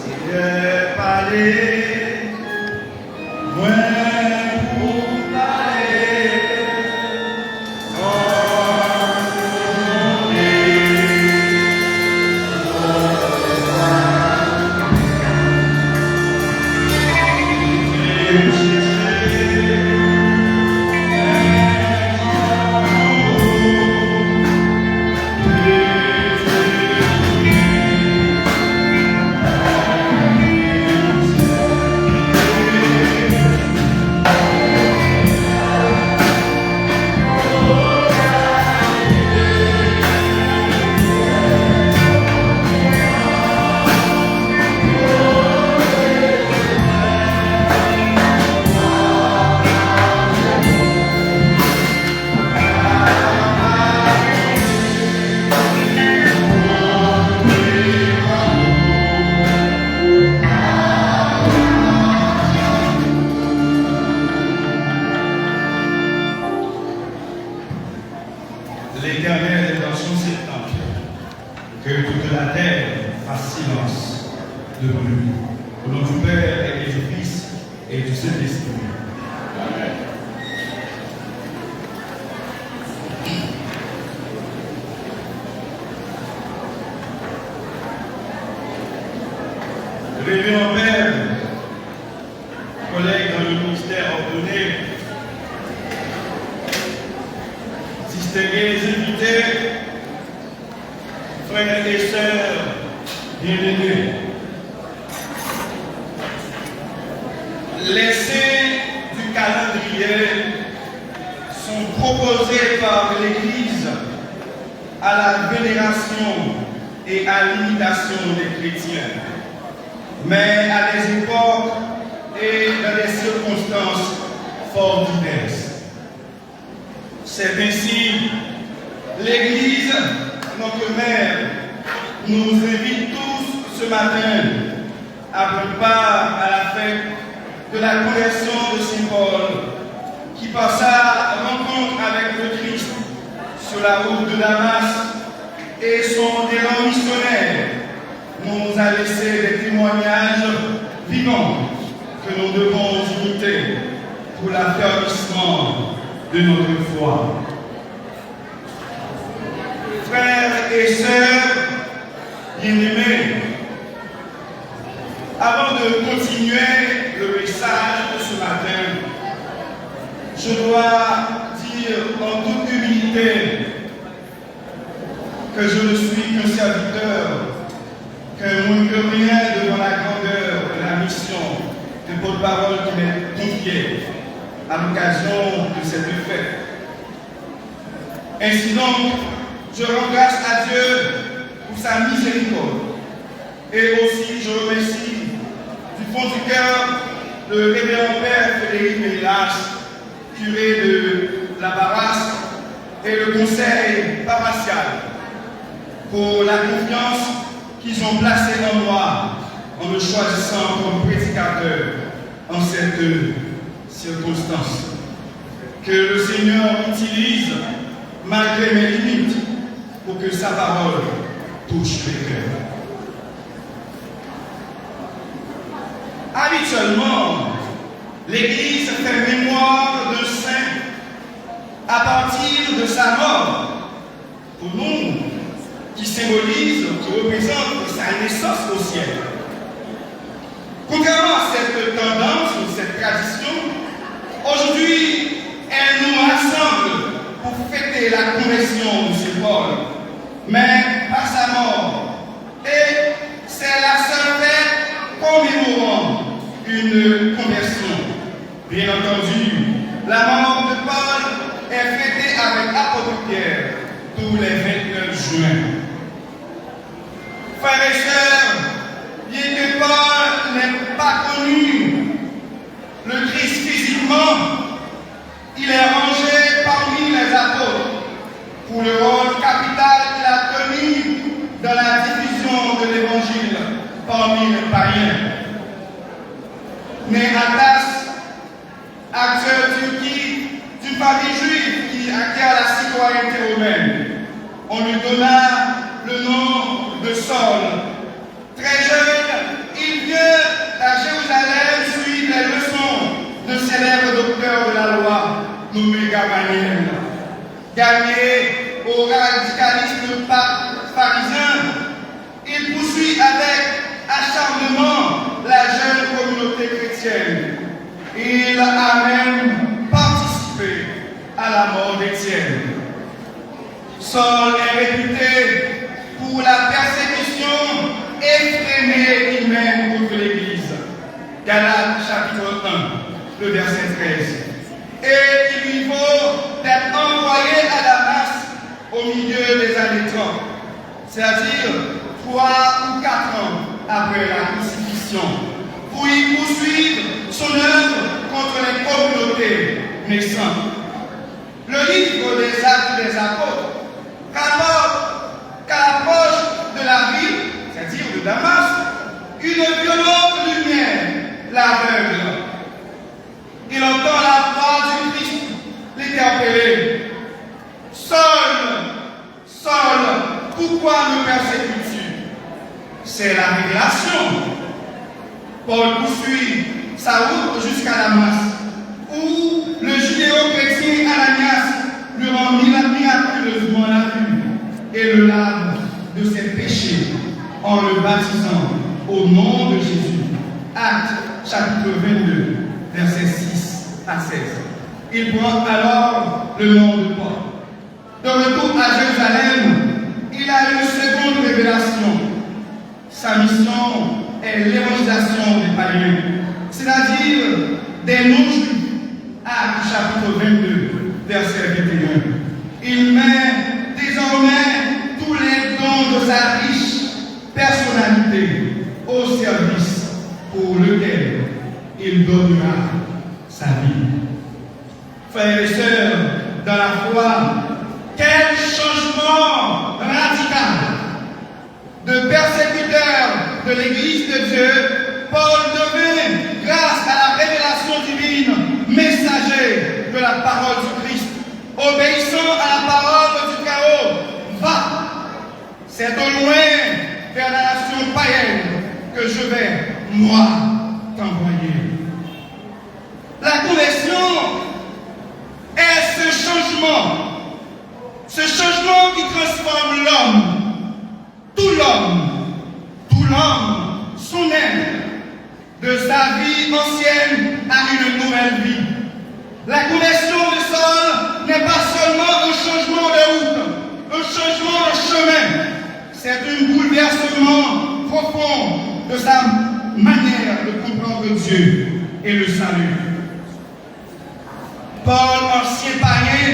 J'ai parlé, moi pour parler. L'Éternel est dans son septembre, que toute la terre fasse silence devant lui. Au nom du Père et du Fils et du Saint-Esprit. Amen. Révérend Père, collègues dans le ministère ordonné, distingués invités, frères et sœurs bien-aimés, les saints du calendrier sont proposés par l'Église à la vénération et à l'imitation des chrétiens, mais à des époques et dans des circonstances fort diverses. C'est ainsi, l'Église, notre mère, nous invite tous ce matin à prendre part à la fête de la conversion de Saint Paul, qui par sa rencontre avec le Christ sur la route de Damas et son élan missionnaire nous a laissé des témoignages vivants que nous devons imiter pour l'affermissement de notre foi. Frères et sœurs bien-aimés, avant de continuer le message de ce matin, je dois dire en toute humilité que je ne suis qu'un serviteur, qu'un moins que rien devant la grandeur de la mission de porte-parole qui m'est confiée à l'occasion de cette fête. Ainsi donc, je rends grâce à Dieu pour sa miséricorde. Et aussi, je remercie du fond du cœur le révérend Père Frédéric Mélilas, curé de la Barasse, et le conseil paroissial pour la confiance qu'ils ont placée en moi en me choisissant comme prédicateur en cette circonstance. Que le Seigneur utilise malgré mes limites pour que sa parole touche les cœurs. Habituellement, l'Église fait mémoire d'un saint à partir de sa mort, pour nous, qui symbolise, qui représente sa naissance au ciel. Contrairement à cette tendance ou cette tradition, aujourd'hui, elle nous rassemble pour fêter la conversion de Saint Paul, mais par sa mort. Et c'est la seule fête commémorant une conversion. Bien entendu, la mort de Paul est fêtée avec l'apôtre Pierre tous les 29 juin. Frères et sœurs, bien que Paul n'ait pas connu le Christ physiquement, il est rangé parmi les apôtres pour le rôle capital qu'il a tenu dans la diffusion de l'Évangile parmi les païens. Né à Tas, acteur Turquie, d'une famille juive qui acquiert la citoyenneté romaine, on lui donna le nom de Saul. Très jeune, il célèbre docteur de la loi nommé Gamaliel. Gagné au radicalisme pharisien, il poursuit avec acharnement la jeune communauté chrétienne. Il a même participé à la mort d'Étienne. Saul est réputé pour la persécution effrénée qu'il mène contre l'Église. Galates chapitre 1, le verset 13. Et il lui faut d'être envoyé à Damas au milieu des années 30, c'est-à-dire 3 ou 4 ans après la crucifixion, pour y poursuivre son œuvre contre les communautés naissantes. Le livre des Actes des Apôtres rapporte qu'à l'approche de la ville, c'est-à-dire de Damas, une violente lumière l'aveugle. Il entend la voix du Christ l'interpeller. Saul, Saul, pourquoi me persécutes-tu? C'est la révélation. Paul poursuit sa route jusqu'à Damas, où le judéo-chrétien Ananias lui rend miraculeusement la vue et le lave de ses péchés en le baptisant au nom de Jésus. Actes chapitre 22, versets 6 à 16. Il prend alors le nom de Paul. De retour à Jérusalem, il a une seconde révélation. Sa mission est l'évangélisation des païens, c'est-à-dire des non-juifs. Actes chapitre 22, verset 21. Il met désormais tous les dons de sa riche personnalité au service pour lequel il donnera sa vie. Frères et sœurs, dans la foi, quel changement radical de persécuteur de l'Église de Dieu, Paul devint, grâce à la révélation divine, messager de la parole du Christ, obéissant à la parole du chaos. Va, c'est au loin vers la nation païenne que je vais, moi, t'envoyer. La conversion est ce changement qui transforme l'homme, tout l'homme, son être, de sa vie ancienne à une nouvelle vie. La conversion de Saul n'est pas seulement un changement de route, un changement de chemin, c'est un bouleversement profond de sa manière de comprendre Dieu et le salut. Paul, ancien païen,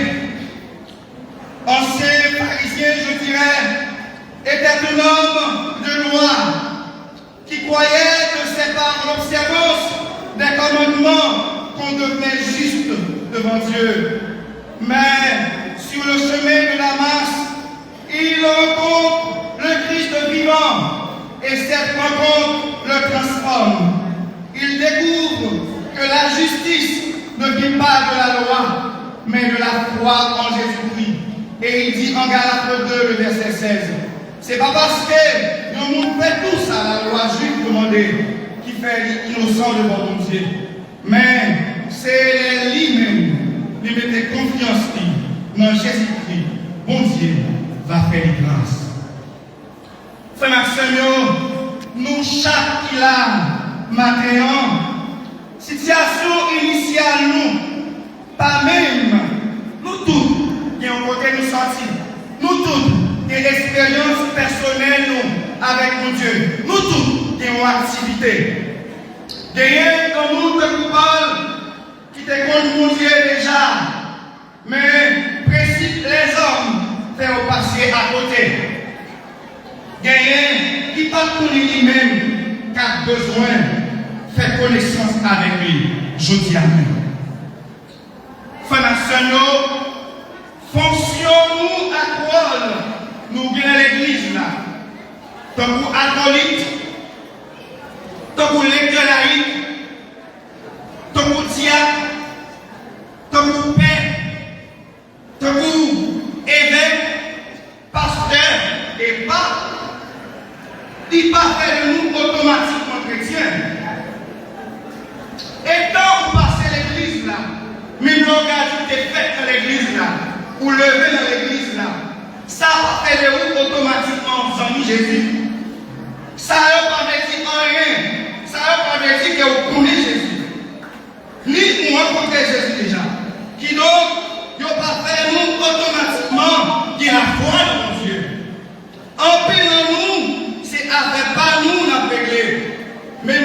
ancien pharisien, je dirais, était un homme de loi qui croyait que c'est par l'observance des commandements qu'on devenait juste devant Dieu. Mais sur le chemin de Damas, il rencontre le Christ vivant et cette rencontre le transforme. Il découvre que la justice ne vient pas de la loi, mais de la foi en Jésus-Christ. Et il dit en Galates 2, le verset 16, c'est pas parce que nous fait tous à la loi juive demandée qui fait l'innocent devant mon Dieu, mais c'est lui-même qui mettait confiance dans Jésus-Christ. Bon Dieu va faire grâce. Frère Maxime, nous chaque qui l'a matin, situation initiale, nous, pas même, nous tous, qui ont côté nous sortir, nous tous, des expériences personnelles, nous, avec mon Dieu, nous tous, qui ont activité. Il y a dans nous que nous parlons, qui te compte mon Dieu déjà, mais précise les hommes, fait au passer à côté. Il y a qui pas connaît lui-même, qui a besoin de faire connaissance avec lui. Je dis amen. Frères et sœurs, fonctionnons à quoi nous venons à l'église là. Tant pour alcoolique, tant pour lecteur laïque, tant pour diacre, tant pour père, tant pour évêque, pasteur et pape. Il ne pas faire de nous automatiquement chrétiens. Et quand vous passez l'église, Mais l'organisme est fait dans l'église là, ou levé dans l'église là, ça va faire de vous automatiquement en Jésus. Ça ne veut pas dire rien. Ça ne veut pas dire que vous connaissez Jésus. Ni vous rencontrez Jésus déjà. Qui donc, il ne va pas faire nous automatiquement qui a la foi dans mon Dieu. En paix dans nous, c'est avec pas nous n'a réglé. Mais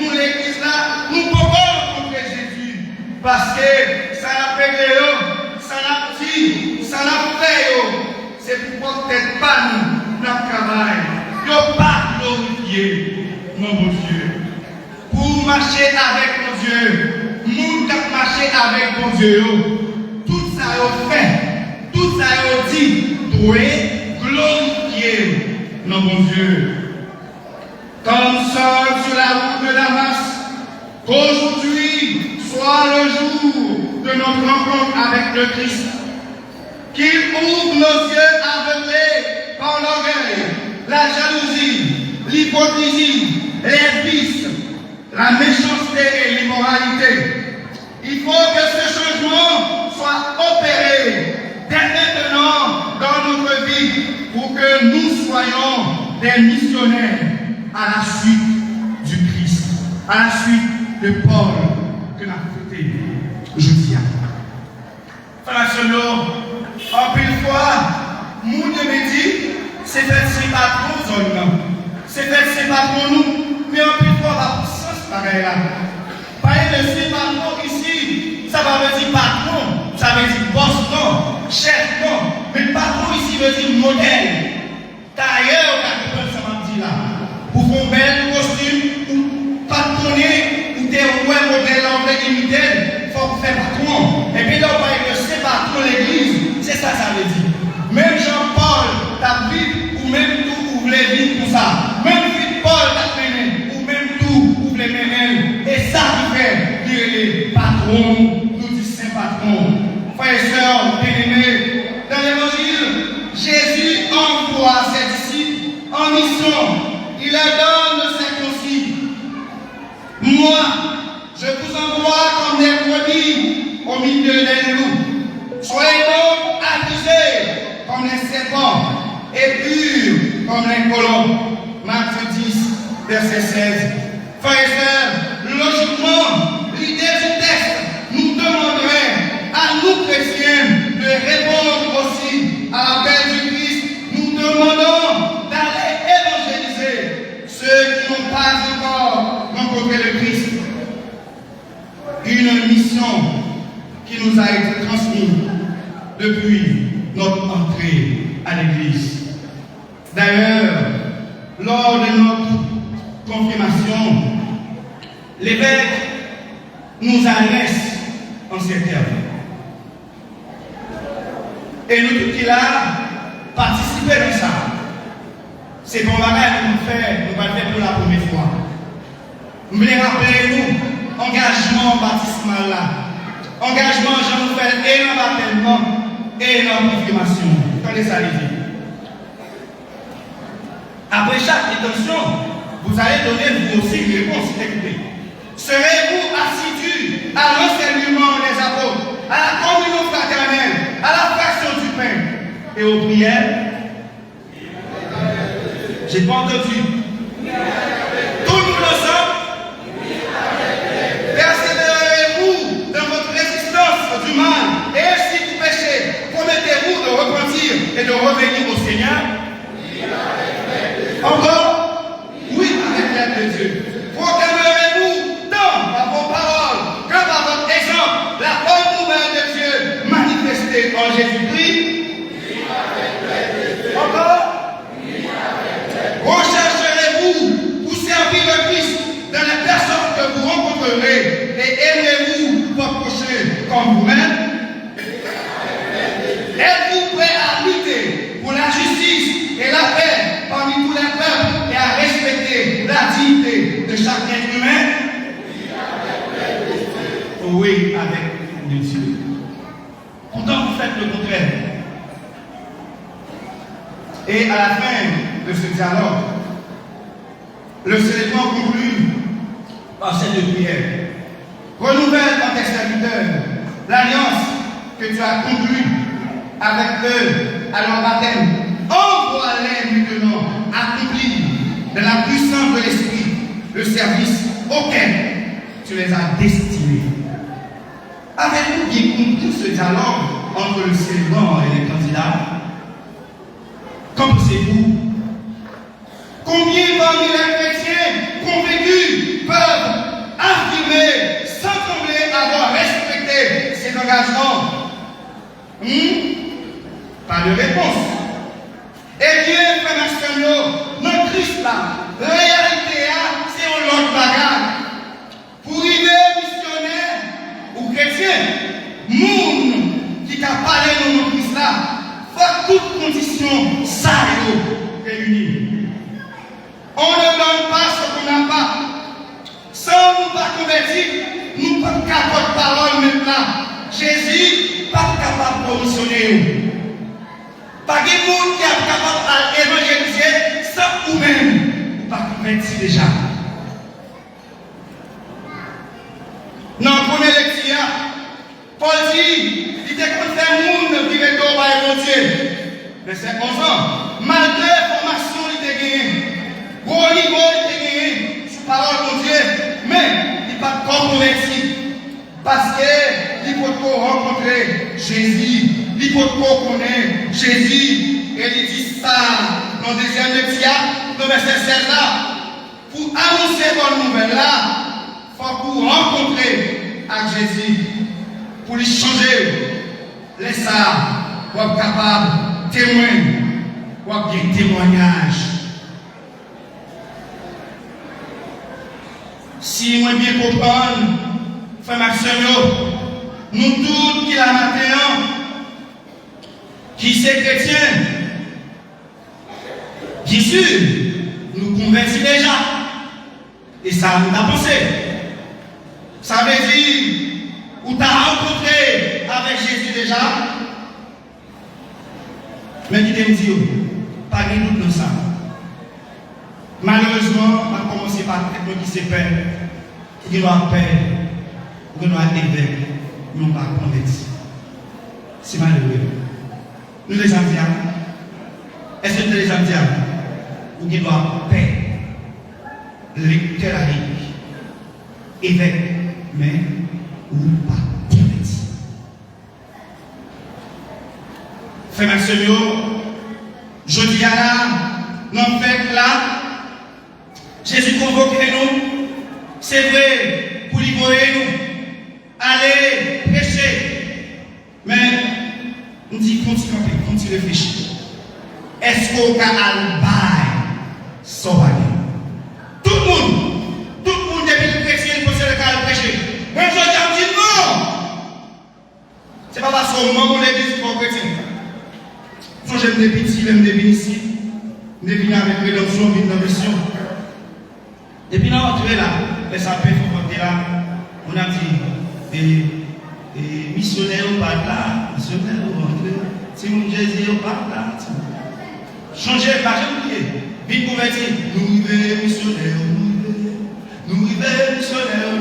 nous, l'église là, nous pouvons rencontrer Jésus. Parce que ça n'a réglé, ça n'a dit, ça n'a fait. C'est pourquoi peut-être pas nous, notre travail. Nous ne pas glorifier mon bon Dieu. Pour marcher avec mon Dieu, nous qui marcher avec mon Dieu, tout ça est fait, tout ça est dit, doit glorifier mon bon Dieu. Comme seul sur la route de Damas, qu'aujourd'hui soit le jour de notre rencontre avec le Christ, qu'il ouvre nos yeux aveuglés par l'orgueil, la jalousie, l'hypocrisie, les vices, la méchanceté et l'immoralité. Il faut que ce changement soit opéré dès maintenant dans notre vie pour que nous soyons des missionnaires à la suite du Christ, à la suite de Paul que nous avons fêté jeudi. Frères et sœurs, en pile fois, nous devons dire, c'est fait, c'est pas pour nous, c'est fait, c'est pas pour nous, mais en pile fois, on va pour sens pareil là. Parler de c'est patron ici, ça va dire patron, ça veut dire boss non, chef non, mais patron ici veut dire modèle. Tailleur, on a ça m'a dit là. Pour faire un bel costume, ou patronner, ou des modèles en vrai imiter, il faut faire patron. Et puis là, on va dire que c'est patron l'église, c'est ça, ça veut dire. Même Jean-Paul, ta vie, ou même tout, vous voulez vivre pour ça. Même Paul, ta mené, ou même tout, vous voulez mener. Et ça qui fait, les patrons, nous disons saint patron. Frères et sœurs, bien-aimés, dans l'évangile, Jésus envoie ses disciples en mission. Il leur donne ses consignes. Moi, je vous envoie comme des brebis au milieu des loups. Soyez donc avisés comme les serpents et purs comme les colombes. Matthieu 10, verset 16. Frères et sœurs, logiquement, l'idée du texte nous demanderait à nous chrétiens de répondre aussi à l'appel du Christ. Nous demandons d'aller évangéliser ceux qui n'ont pas encore rencontré le Christ. Une mission qui nous a été transmise depuis notre entrée à l'Église. D'ailleurs, lors de notre confirmation, l'évêque nous adresse en ces termes. Et nous tous qui là, participer à ça. C'est bon bagage que nous faisons, nous allons faire pour la première fois. Nous voulons rappeler nous, engagement baptismal là. Engagement, je nous fais et dans l'avènement et dans la confirmation. Attendez ça, les filles. Après chaque détention, vous allez donner vous aussi une réponse. Écoutez. Serez-vous assidus à l'enseignement des apôtres, à la communion fraternelle, à la fraction du pain et aux prières? J'ai pas entendu. Tout le monde ensemble? Persévérez-vous dans votre résistance du mal, et si vous péchez, promettez-vous de repentir et de revenir au Seigneur? Encore? Oui, avec l'aide de Dieu. Proclamerez-vous tant par vos paroles que par votre exemple la bonne nouvelle de Dieu manifestée en Jésus-Christ? Encore? Rechercherez-vous pour servir le Christ dans les personnes que vous rencontrerez et aimez-vous votre prochain comme vous-même? Êtes-vous prêt à lutter pour la justice et la paix parmi tous les peuples et à respecter la dignité de chaque être humain? Oui, avec le Dieu. Pourtant, vous faites le contraire. Et à la fin de ce dialogue, le célébrant conclut par cette prière. Renouvelle en tes serviteurs l'alliance que tu as conclue avec eux à leur baptême, envoie-les maintenant accomplir de la puissance de l'Esprit le service auquel tu les as destinés. Avez-vous bien compris ce dialogue entre le célébrant et les candidats? Qu'en pensez-vous? Combien parmi les chrétiens convaincus peuvent affirmer sans trembler avoir respecté ces engagements? Pas de réponse. Eh bien, frères et sœurs, notre Christ là, la réalité, c'est un autre bagage. Pour arriver missionnaire ou chrétien, monde qui a parlé de notre Christ là, faut toutes conditions ça réunies. On ne donne pas ce qu'on n'a pas. Sans nous pas convertir, nous ne sommes pas capables de parole maintenant. Jésus n'est pas capable de missionner. Pas de monde qui est capable d'évangéliser sans vous-même. Vous pas convertir déjà. Dans la première lecture, Paul dit il était comme un monde qui est dans le Dieu. Verset 11 ans. Malgré la formation, il était gagné. Gros niveau, il était gagné. Sous parole de Dieu. Mais il n'est pas converti. Parce qu'il faut rencontrer Jésus. Il faut connaître Jésus. Et il dit ça dans le deuxième lecture, le verset 16 là. Pour annoncer bonne nouvelle là, il faut que vous rencontrer avec Jésus. Pour lui changer les ça, pour être capable de témoigner, pour avoir des témoignages. Si moi bien comprendre, frère Maxime, nous tous qui la matin, qui c'est chrétien, bien sûr, nous convertis déjà. Et ça nous a pensé. Ça veut dire, où tu as rencontré avec Jésus déjà. Mais qui te dit, pas de doute dans ça. Malheureusement, on a commencé par quelqu'un qui s'est peur, qui doit peur, qui doit être évêque, mais on va convertir. C'est malheureux. Nous les Indiens, est-ce que les Indiens, ou qui doit peur, lecteur évêque, mais ou pas converti. Frère Maxime, je dis à la, dans fait là, Jésus convoque nous, c'est vrai, pour libérer nous, aller prêcher. Mais, on dit, continue de réfléchir. Est-ce qu'on a un bail sauvage? Tout le monde depuis le chrétien, il possède le cas de prêcher. Même je dis non! C'est pas parce que moi, mon église, pour chrétien. Si j'aime des petits, j'aime des bénis ici. Des bénis avec rédemption, bénis dans mission. Et puis là, tu es là, les sapins font porter là. On a dit, missionnaire ou pas là, missionnaire ou rentré. Si mon Jésus ou pas là, changer, pas oublier. Vite converti, nous vivons missionnaires, nous vivons missionnaires,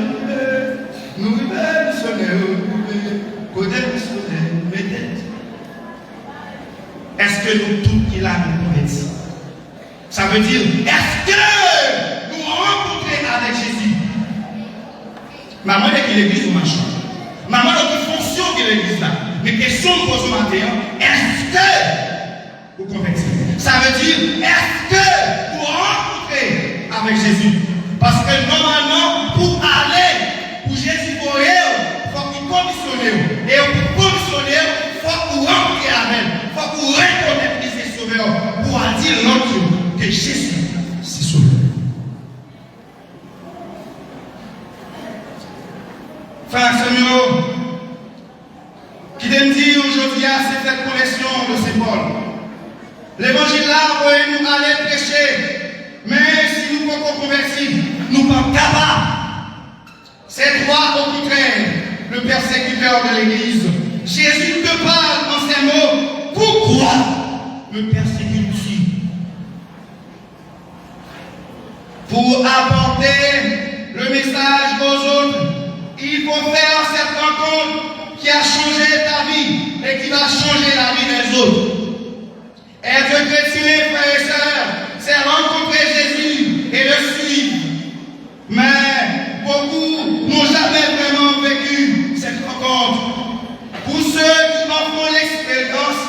nous vivons missionnaires, côté missionnaire, mettez. Est-ce que nous tous qui là nous convertis? Ça veut dire, est-ce que nous rencontrons avec Jésus? Maman est qui l'église ou machin? Maman est qui fonction de l'église là? Mais question que pose matin, est-ce que vous convertissez? Ça veut dire, est-ce que vous rencontrez avec Jésus? Parce que normalement, pour aller, pour Jésus pour il faut qu'il commissionne. Et pour commissionner, il faut que vous rencontrez avec. Il faut que vous reconnaissez que c'est sauveur. Pour dire l'autre que Jésus, c'est sauveur. Frère Samuel, qui me dit aujourd'hui, c'est cette collection de ces Paul. L'évangile là, vous nous aller prêcher. Mais si nous ne pouvons pas convertir, nous ne sommes pas capables. C'est toi, au contraire, le persécuteur de l'Église. Jésus te parle en ces mots. Pourquoi me persécutes-tu? Pour apporter le message aux autres, il faut faire cette rencontre. qui a changé ta vie et qui va changer la vie des autres. Être chrétien, frères et sœurs, c'est rencontrer Jésus et le suivre. Mais beaucoup n'ont jamais vraiment vécu cette rencontre. Pour ceux qui en font l'expérience,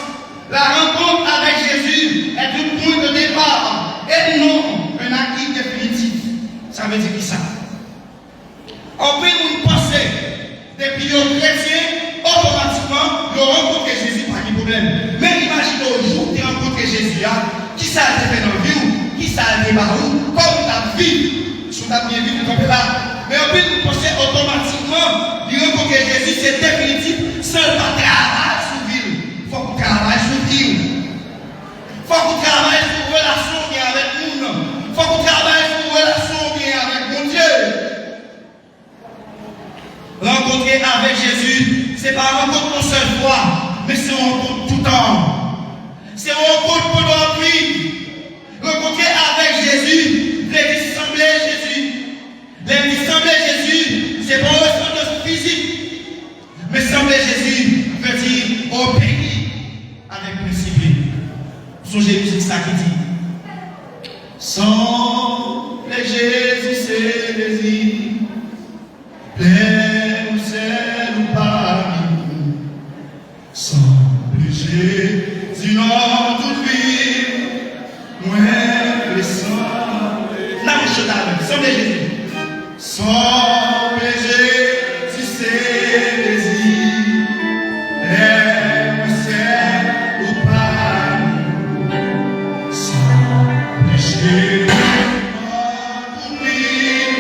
la rencontre avec Jésus est un point de départ et non un acquis définitif. Ça veut dire qui ça? On peut nous penser, depuis les chrétiens, automatiquement, nous rencontrons Jésus, pas de problème. Mais imaginez au jour où tu rencontres Jésus, qui ça a été fait dans la vie, qui ça a été barou, comme ta vie, si tu as bien vu, vous là. Mais on peut nous penser automatiquement, de rencontrer Jésus, c'est définitif, sans pas travailler sur la ville. Il faut qu'on travaille sur la ville. Il faut qu'on travaille sur la relation bien avec nous. Il faut qu'on travaille sur la relation bien avec mon Dieu. Rencontrer avec Jésus, ce n'est pas une rencontre une seule fois, mais c'est une rencontre tout le temps. C'est une rencontre pour notre vie. Rencontrer avec Jésus, les sembler Jésus. Les sembler Jésus, c'est pas un sens physique. Mais sembler Jésus veut dire obéir avec principe. Songez musique ça qui dit. Sembler Jésus, c'est désir. Plein ou ciel ou parmi, semble Jésus dans toute vie, moi le semble. Là, je suis là, semble Jésus. Semble Jésus, c'est désir. Plein ou ciel ou parmi, semble Jésus dans toute vie,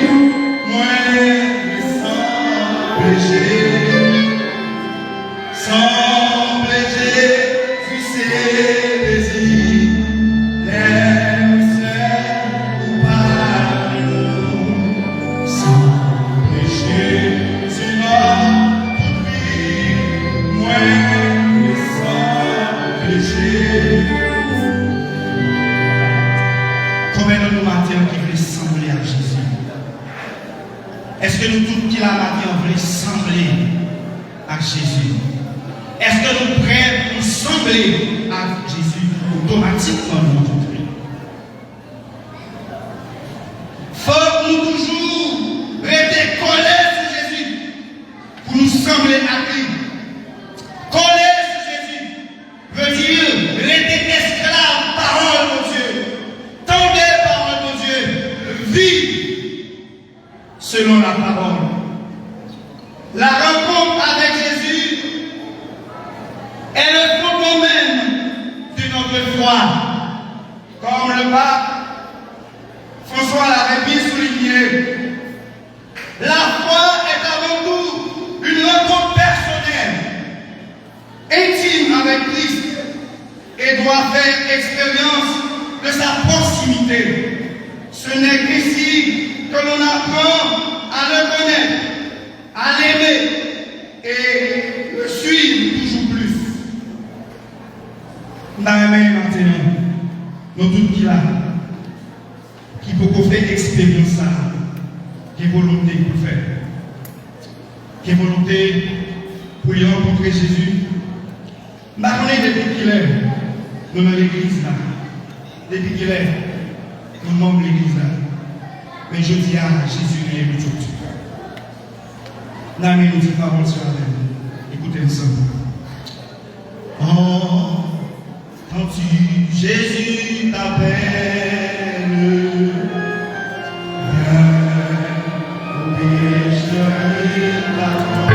moi. Semble Jésus, c'est désir, l'aime seul ou par nous. Semble Jésus dans toute vie, moi, semble Jésus. Combien de nous matins qui veulent sembler à Jésus? Est-ce que nous tous qui la matin voulons sembler à Jésus? Est-ce que nous prêts pour sembler à Jésus automatiquement dans notre vie? Faut nous toujours rester collés sur Jésus pour nous sembler à lui. Collés sur Jésus veut dire rester esclave, parole de Dieu. Tendez parole de Dieu. Vie selon la parole. La rencontre avec Jésus est le fondement même de notre foi. Comme le pape François l'avait bien souligné, la foi est avant tout une rencontre personnelle, intime avec Christ et doit faire expérience de sa proximité. Ce n'est qu'ici que l'on apprend à le connaître, à l'aimer et le suivre toujours plus. Nous avons maintenant, nous tous qui là, qui peut faire expérience ça, qui est volonté pour faire, qui est volonté pour y rencontrer Jésus. Nous avons depuis qu'il est, nous dans l'église là, depuis qu'il est, nous membres de l'église là. Mais je dis à Jésus, il est tout. Nous avons une parole sur la terre. Écoutez ensemble. Oh, quand Jésus t'appelle, viens au péché t'attend.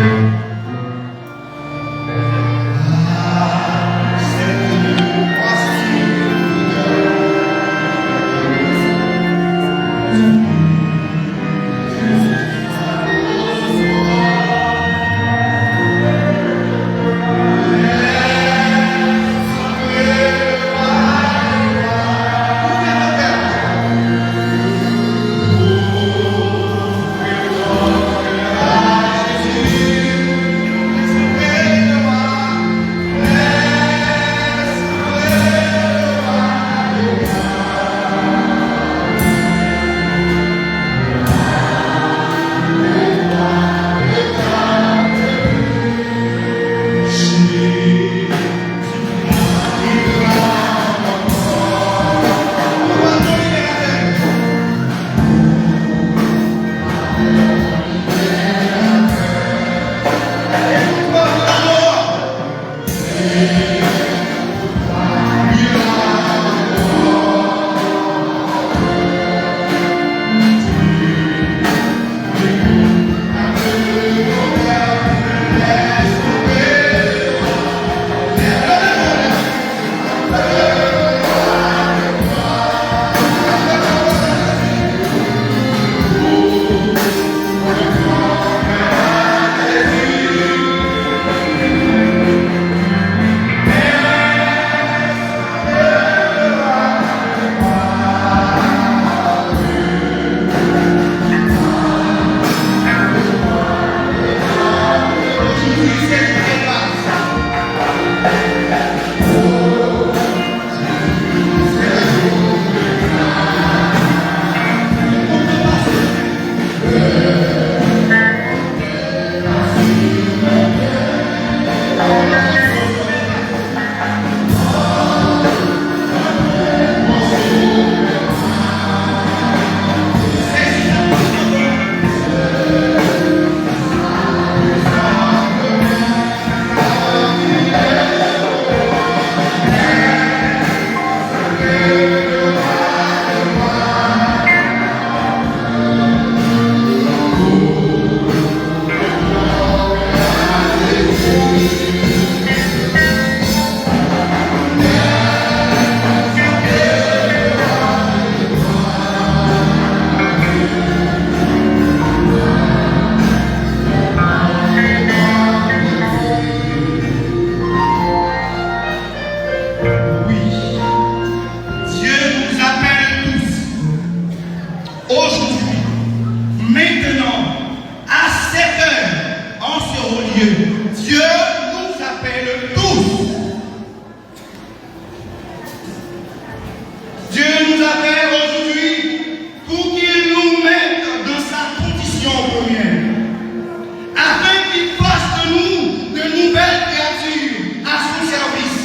aujourd'hui, maintenant, à cette heure, en ce haut lieu, Dieu nous appelle tous. Dieu nous appelle aujourd'hui pour qu'il nous mette dans sa condition première, afin qu'il fasse de nous de nouvelles créatures à son service.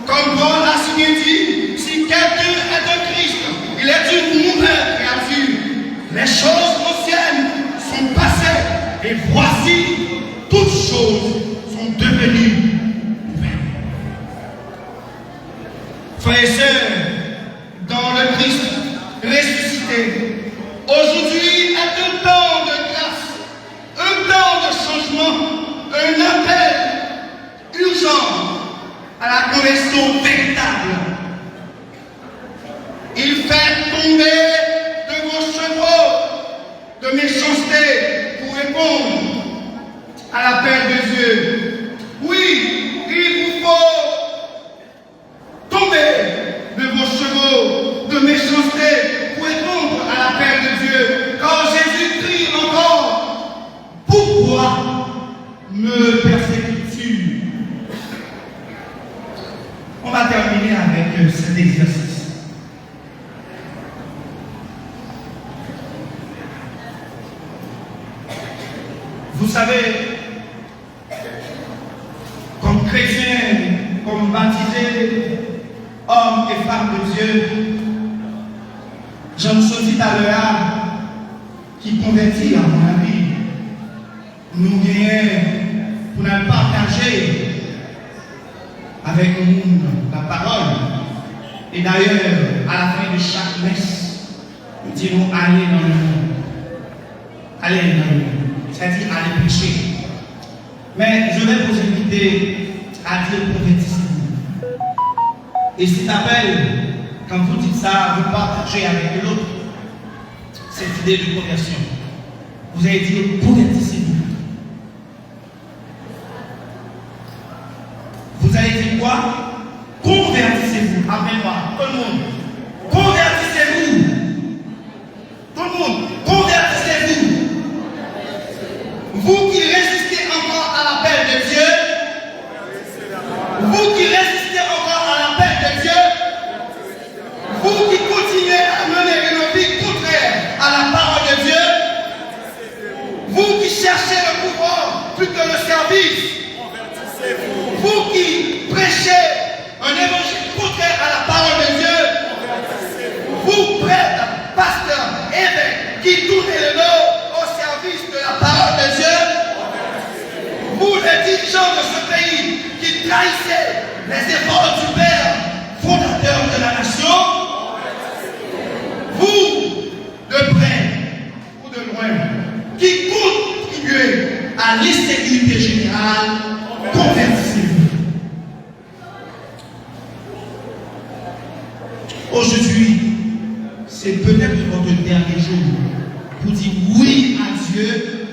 Comme Paul a signé dit, si quelqu'un est de Christ, il est une nouvelle créature. Les choses anciennes sont passées et voici, toutes choses sont devenues nouvelles. Frères et sœurs, dans le Christ ressuscité, aujourd'hui est un temps de grâce, un temps de changement, un appel urgent à la conversion véritable. Il fait tomber de vos chevaux de méchanceté pour répondre à l'appel de Dieu. Oui, il vous faut tomber de vos chevaux de méchanceté pour répondre à l'appel de Dieu. Quand Jésus crie encore, pourquoi me persécutes-tu? On va terminer avec cet exercice. Vous savez, comme chrétiens, comme baptisés, hommes et femmes de Dieu, j'en suis à l'heure qui convertit à mon avis. Nous gagnons pour nous partager avec nous la parole. Et d'ailleurs, à la fin de chaque messe, nous disons allez dans le monde. Allez dans le monde. C'est-à-dire aller prêcher. Mais je vais vous inviter à dire prophétisez-vous. Et cet appel, quand vous dites ça, vous partagez avec l'autre cette idée de conversion. Vous allez dire prophétisez-vous. Vous allez dire quoi? Convertissez-vous. Amen-moi. Tout le monde. Convertissez-vous. Tout le monde. Convertissez-vous. Vous qui résistez encore à l'appel de Dieu, vous qui résistez encore à l'appel de Dieu, vous qui continuez à mener une vie contraire à la parole de Dieu, vous qui cherchez le pouvoir plus que le service, vous qui prêchez un évangile contraire à la parole de Dieu, vous prêtres, pasteurs, évêques, qui tournez le dos au service de la parole de Dieu, vous les dirigeants de ce pays qui trahissez les efforts du Père, fondateur de la nation, vous, de près ou de loin, qui contribuez à l'insécurité générale, convertissez-vous. Aujourd'hui, c'est peut-être votre dernier jour pour dire oui à Dieu,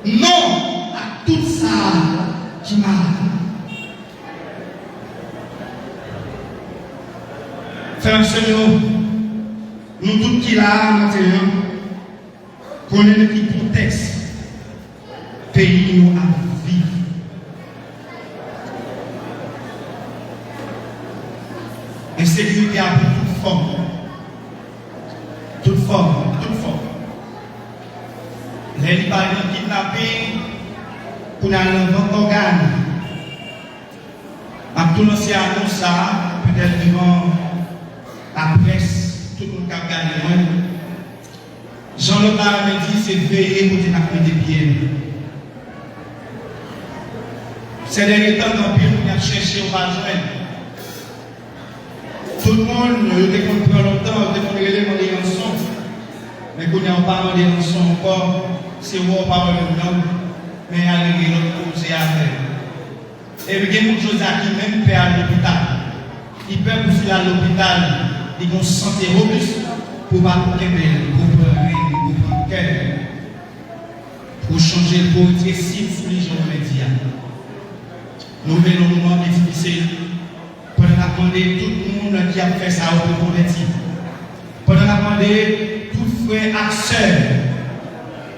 non à tout ça qui m'a. Frères et sœurs, nous tous qui là maintenant, connaissons le contexte pays nous à vivre. Insécurité a pris toute forme. Toute forme, toute forme. Les par exemple kidnapping, pour aller dans votre organe. À tout l'ancien annonce ça, peut-être devant la presse, tout le monde a gagné. Jean-Luc m'a dit c'est veiller pour t'appeler des pieds. Ces derniers temps, dans le pays, on a cherché, on va joindre. Tout le monde, dès qu'on prend longtemps, dès qu'on relève des rançons, mais qu'on n'a pas de rançons encore, c'est bon, pas de nom, mais il y a des autres choses à faire. Et il y a beaucoup de choses à qui même fait à l'hôpital. Ils peuvent pousser à l'hôpital, ils ont santé robuste pour pas pour changer le portrait si sous les gens médias. Nous venons au moment difficile. Pour demander tout le monde qui a fait ça au convertir. Pour demander tout frères et sœurs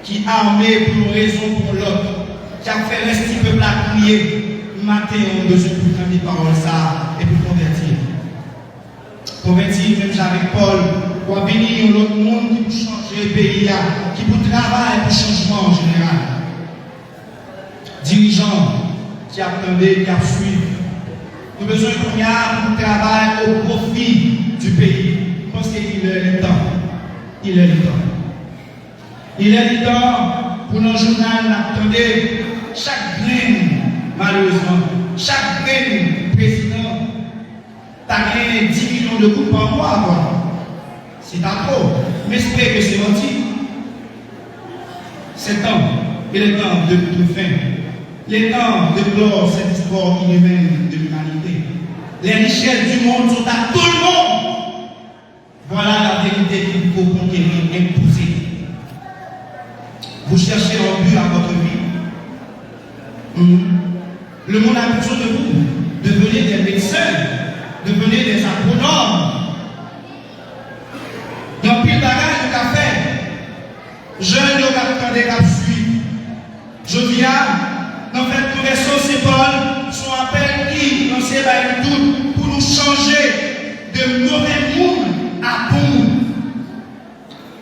qui armés pour une raison ou pour l'autre, qui a fait rester le peuple à crier, matin on besoin pour prendre des paroles ça et pour convertir. Convertir, même avec Paul, pour venir l'autre monde qui peut changer le pays, qui peut travailler pour le changement en général. Dirigeants qui attendaient, qui a suivi. Nous avons besoin qu'on y a pour travailler au profit du pays. Je pense qu'il est le temps. Il est le temps. Il est le temps pour nos journal d'attendre chaque graine, malheureusement, chaque graine président, t'as gagné 10 millions de coups par mois, quoi. C'est pas trop. Mais j'espère que c'est menti. C'est temps. Il est temps de fin. Il est temps de clore cette histoire inhumaine de l'humanité. Les richesses du monde sont à tout le monde. Voilà la vérité qu'il faut conquérir, imposer. Vous cherchez un but à votre vie. Le monde a besoin de vous. Devenez des médecins, devenez des agronomes. Dans pile bagage de café, jeunes de attendez qu'à suivre. Je viens, dans cette conversion, c'est Paul, son appel qui, dans ces tout, pour nous changer de mauvais monde à bon monde.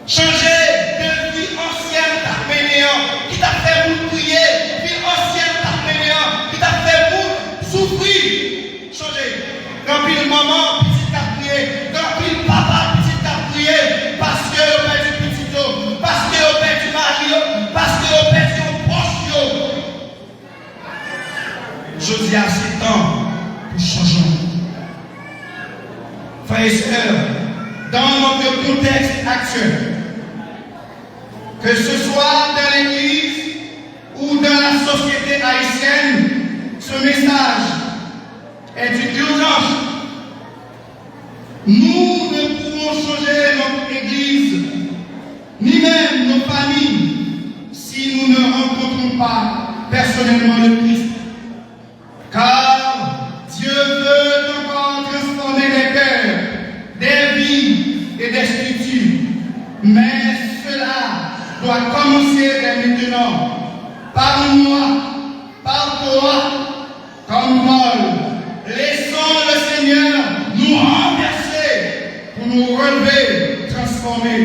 Changer de vie ancienne à fainéant, qui t'a fait vous prier, vie ancienne à fainéant, qui t'a fait vous souffrir. Changer. Dans pile maman, petit à prier, dans pile papa, petit à prier, parce que vous perdu petit homme, parce que vous perdu mari, parce que vous perdu un proche. Je dis à ces temps pour changer. Frères et sœurs, dans notre contexte actuel, que ce soit dans l'Église ou dans la société haïtienne, ce message est une urgence. Nous ne pouvons changer notre Église, ni même nos familles, si nous ne rencontrons pas personnellement le Christ. Car Dieu veut encore transformer les cœurs, des vies et des structures. Mais cela doit commencer dès maintenant, par moi, par toi, comme Paul. Laissons le Seigneur nous renverser pour nous relever, transformer.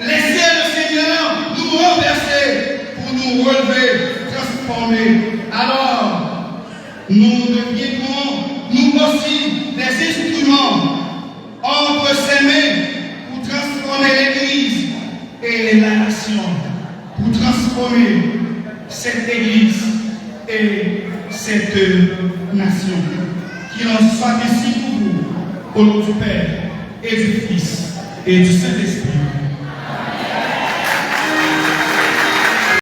Laissez le Seigneur nous renverser pour nous relever, transformer. Alors, nous deviendrons, nous aussi, des instruments entre ses mains pour transformer l'Église et la nation, pour transformer cette Église et cette nation. Qu'il en soit ainsi pour vous, au nom du Père et du Fils et du Saint-Esprit.